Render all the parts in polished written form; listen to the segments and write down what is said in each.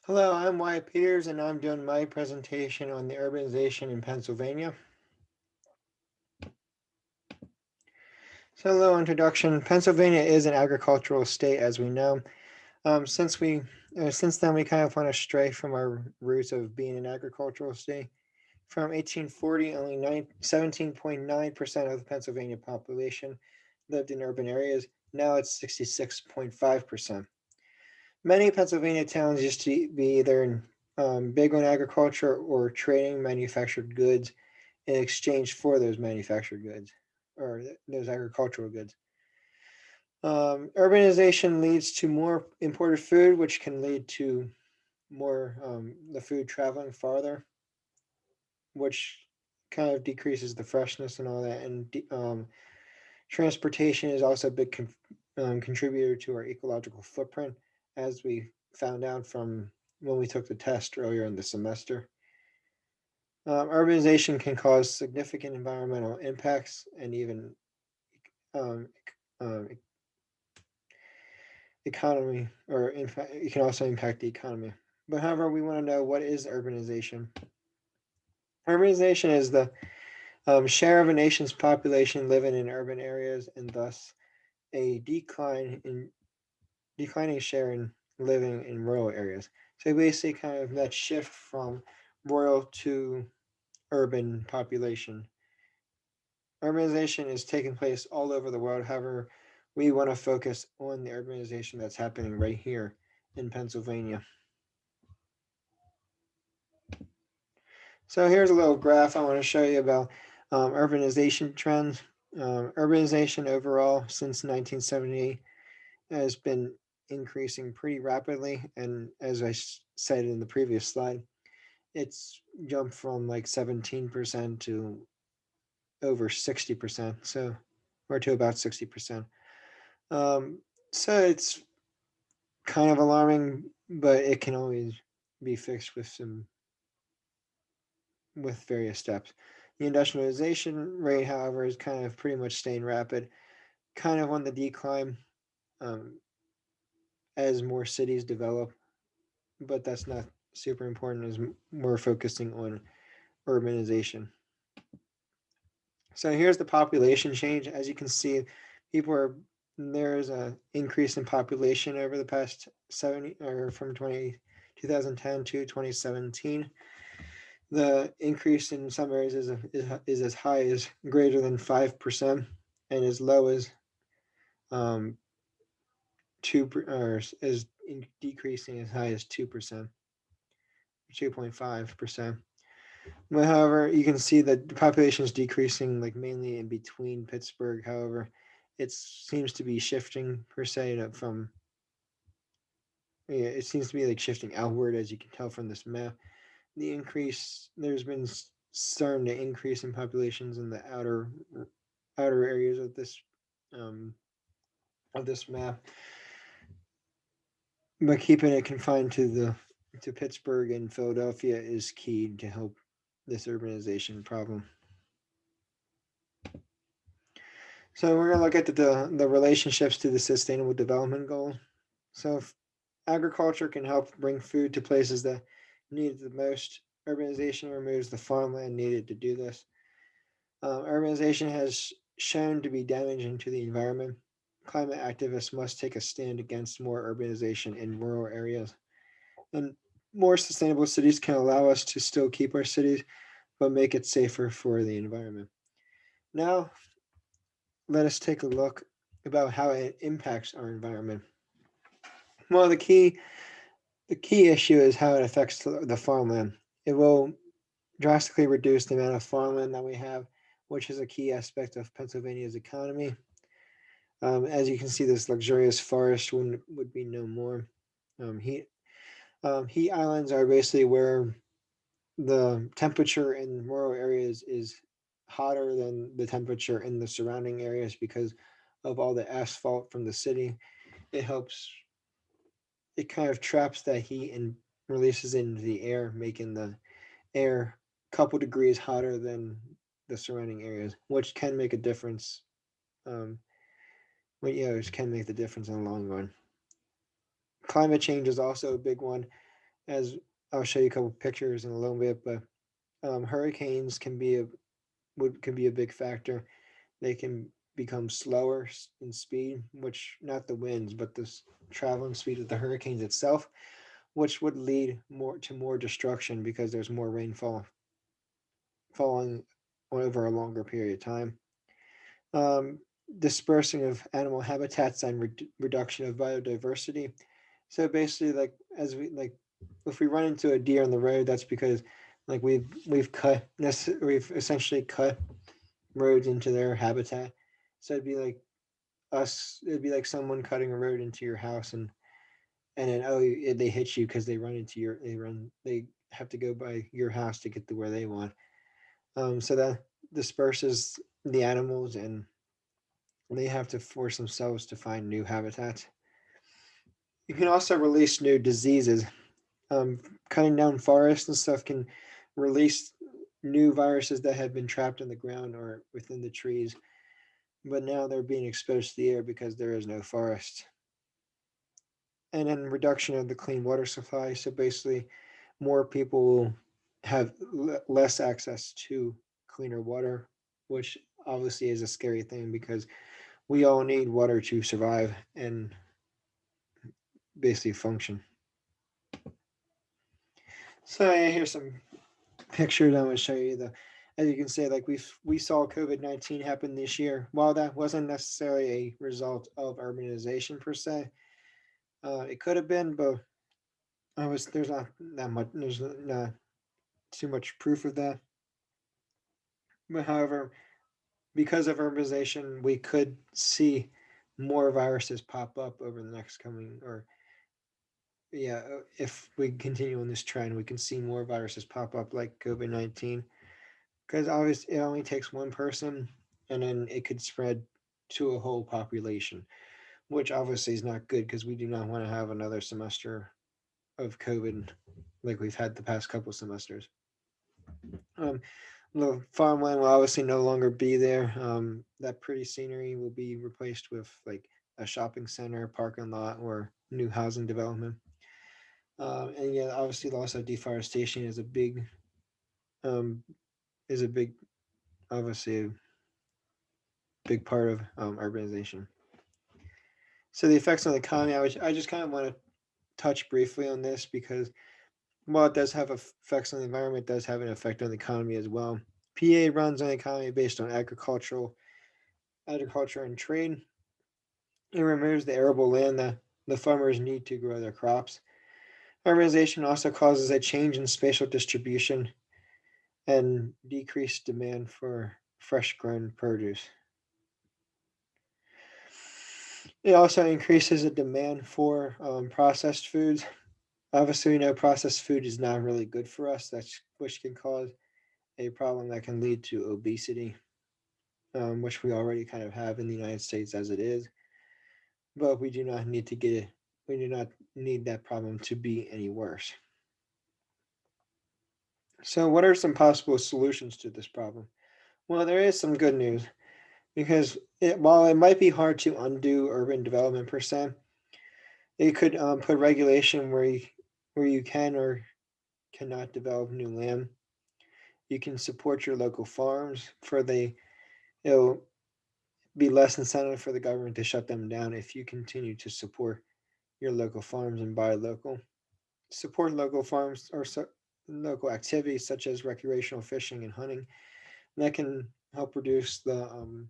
Hello, I'm Wyatt Peters, and I'm doing my presentation on the urbanization in Pennsylvania. So, a little introduction. Pennsylvania is an agricultural state, as we know. Since then, we kind of went astray from our roots of being an agricultural state. From 1840, only 17.9% of the Pennsylvania population lived in urban areas. Now it's 66.5%. Many Pennsylvania towns used to be either big on agriculture or trading manufactured goods in exchange for those manufactured goods or those agricultural goods. Urbanization leads to more imported food, which can lead to more the food traveling farther, which kind of decreases the freshness and all that. And transportation is also a big contributor to our ecological footprint, as we found out from when we took the test earlier in the semester. Urbanization can cause significant environmental impacts and even um, um, economy, or in fact, it can also impact the economy. But however, we want to know, what is urbanization? Urbanization is the share of a nation's population living in urban areas, and thus a declining share in living in rural areas. So basically, kind of that shift from rural to urban population. Urbanization is taking place all over the world. However, we want to focus on the urbanization that's happening right here in Pennsylvania. So here's a little graph I want to show you about urbanization trends. Urbanization overall since 1978 has been increasing pretty rapidly, and as I said in the previous slide, it's jumped from like 17% to over 60%, so or to about 60%. Um, so it's kind of alarming, but it can always be fixed with various steps. The industrialization rate, however, is kind of pretty much staying rapid, kind of on the decline um, as more cities develop, but that's not super important as we're focusing on urbanization. So here's the population change. As you can see, people are there's a increase in population over the past 70 or from 2010 to 2017. The increase in some areas is as high as greater than 5%, and as low as um, 2 or is decreasing as high as 2%, 2.5%. But however, you can see that the population is decreasing like mainly in between Pittsburgh. However, it seems to be shifting per se from it seems to be like shifting outward, as you can tell from this map. The increase there's been starting to increase in populations in the outer areas um, of this map, but keeping it confined to Pittsburgh and Philadelphia is key to help this urbanization problem. So we're gonna look at the relationships to the Sustainable Development Goal. So if agriculture can help bring food to places that need it the most, urbanization removes the farmland needed to do this. Urbanization has shown to be damaging to the environment. Climate activists must take a stand against more urbanization in rural areas. And more sustainable cities can allow us to still keep our cities, but make it safer for the environment. Now, let us take a look about how it impacts our environment. Well, the key issue is how it affects the farmland. It will drastically reduce the amount of farmland that we have, which is a key aspect of Pennsylvania's economy. As you can see, this luxurious forest would be no more. Heat heat islands are basically where the temperature in rural areas is hotter than the temperature in the surrounding areas because of all the asphalt from the city. It helps, it kind of traps that heat and releases it into the air, making the air a couple degrees hotter than the surrounding areas, which can make a difference. Um, which can make the difference in the long run. Climate change is also a big one. As I'll show you a couple pictures in a little bit, but hurricanes can be a big factor. They can become slower in speed, which not the winds, but the traveling speed of the hurricanes itself, which would lead more destruction because there's more rainfall falling over a longer period of time. Um, Dispersing of animal habitats and reduction of biodiversity. So basically, like as we like, if we run into a deer on the road, that's because like we've essentially cut roads into their habitat. So it'd be like someone cutting a road into your house, and then they hit you because they have to go by your house to get to where they want. So that disperses the animals, and they have to force themselves to find new habitats. You can also release new diseases. Um, Cutting down forests and stuff can release new viruses that have been trapped in the ground or within the trees, but now they're being exposed to the air because there is no forest. And then reduction of the clean water supply. So basically, more people will have less access to cleaner water, which obviously is a scary thing because we all need water to survive and basically function. So yeah, here's some pictures I'm going to show you. As you can see, like we saw COVID-19 happen this year. While that wasn't necessarily a result of urbanization per se, it could have been, but there's not that much. There's not too much proof of that. But however, because of urbanization, we could see more viruses pop up over the next coming, or yeah, if we continue on this trend, we can see more viruses pop up like COVID-19. Because obviously, it only takes one person, and then it could spread to a whole population, which obviously is not good because we do not want to have another semester of COVID like we've had the past couple semesters. Um, the farmland will obviously no longer be there. That pretty scenery will be replaced with like a shopping center, parking lot, or new housing development. And yeah, obviously, also deforestation um, is a big, obviously, a big part of urbanization. So the effects on the economy, I just kind of want to touch briefly on this because while it does have effects on the environment, it does have an effect on the economy as well. PA runs on the economy based on agriculture and trade. It removes the arable land that the farmers need to grow their crops. Urbanization also causes a change in spatial distribution and decreased demand for fresh grown produce. It also increases the demand for processed foods. Obviously, we know processed food is not really good for us, which can cause a problem that can lead to obesity, which we already kind of have in the United States as it is. But we do not need that problem to be any worse. So, what are some possible solutions to this problem? Well, there is some good news because while it might be hard to undo urban development per se, it could put regulation where you can or cannot develop new land. You can support your local farms for it'll be less incentive for the government to shut them down if you continue to support your local farms and buy local. Support local farms or local activities such as recreational fishing and hunting that can help reduce the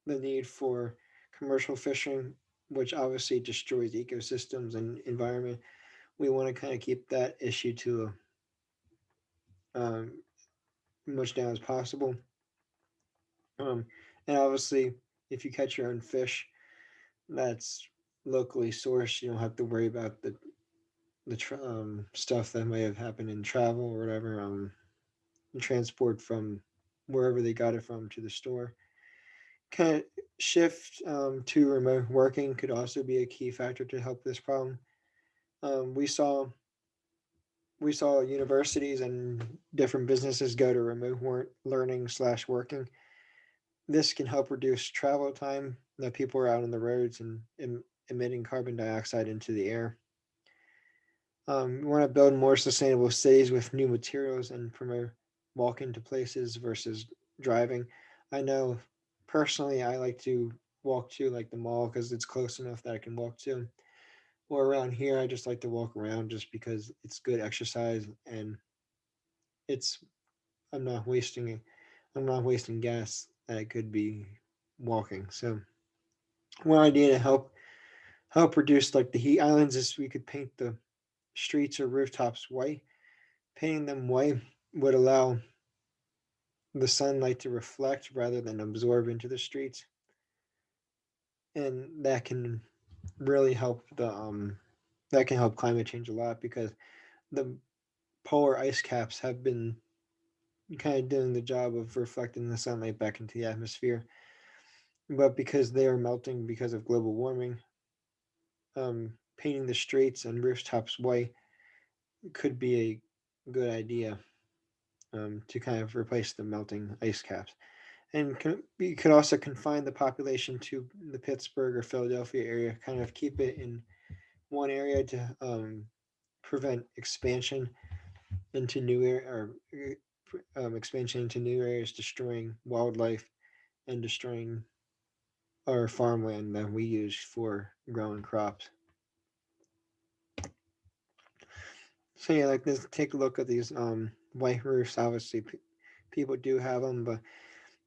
need for commercial fishing, which obviously destroys ecosystems and environment. We want to kind of keep that issue to much down as possible. Um, and obviously, if you catch your own fish, that's locally sourced. You don't have to worry about the stuff that may have happened in travel or whatever. Transport from wherever they got it from to the store. Kind of shift to remote working could also be a key factor to help this problem. Um, we saw we saw universities and different businesses go to remote learning slash working. This can help reduce travel time that people are out on the roads and emitting carbon dioxide into the air. We want to build more sustainable cities with new materials and promote walking to places versus driving. I know personally I like to walk to like the mall because it's close enough that I can walk to. Or around here, I just like to walk around just because it's good exercise and it's I'm not wasting I'm not wasting gas that I could be walking. So one idea to help reduce like the heat islands is we could paint the streets or rooftops white. Painting them white would allow the sunlight to reflect rather than absorb into the streets, and really help the that can help climate change a lot because the polar ice caps have been kind of doing the job of reflecting the sunlight back into the atmosphere, but because they are melting because of global warming, painting the streets and rooftops white could be a good idea to kind of replace the melting ice caps. And you could also confine the population to the Pittsburgh or Philadelphia area, kind of keep it in one area to prevent expansion into new or expansion into new areas, destroying wildlife and destroying our farmland that we use for growing crops. So yeah, like this, take a look at these white roofs. Obviously, people do have them, but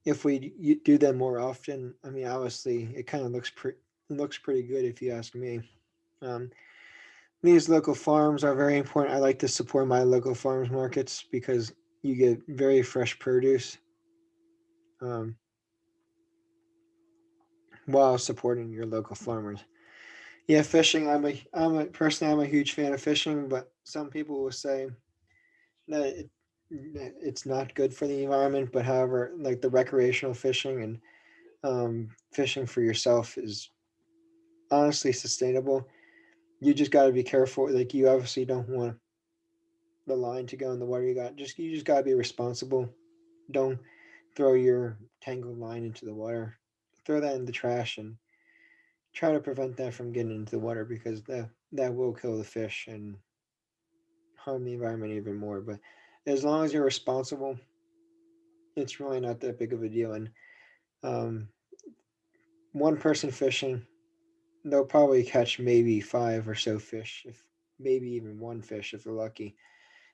if we do them more often, I mean, obviously, it kind of looks pretty good if you ask me. Um, these local farms are very important. I like to support my local farmers markets because you get very fresh produce um, while supporting your local farmers. Yeah, fishing. I'm a huge fan of fishing, but some people will say that it's not good for the environment. But however, like the recreational fishing and fishing for yourself is honestly sustainable. You just got to be careful. Like you obviously don't want the line to go in the water. You just got to be responsible. Don't throw your tangled line into the water. Throw that in the trash and try to prevent that from getting into the water because that will kill the fish and harm the environment even more. But as long as you're responsible, it's really not that big of a deal. And um, one person fishing, they'll probably catch maybe five or so fish, if maybe even one fish if they're lucky.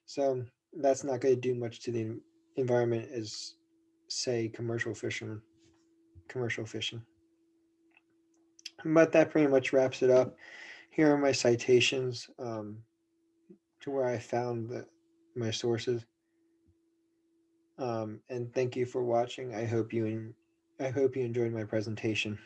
So that's not going to do much to the environment as, say, commercial fishing. But that pretty much wraps it up. Here are my citations to where I found my sources. And thank you for watching. I hope you enjoyed my presentation.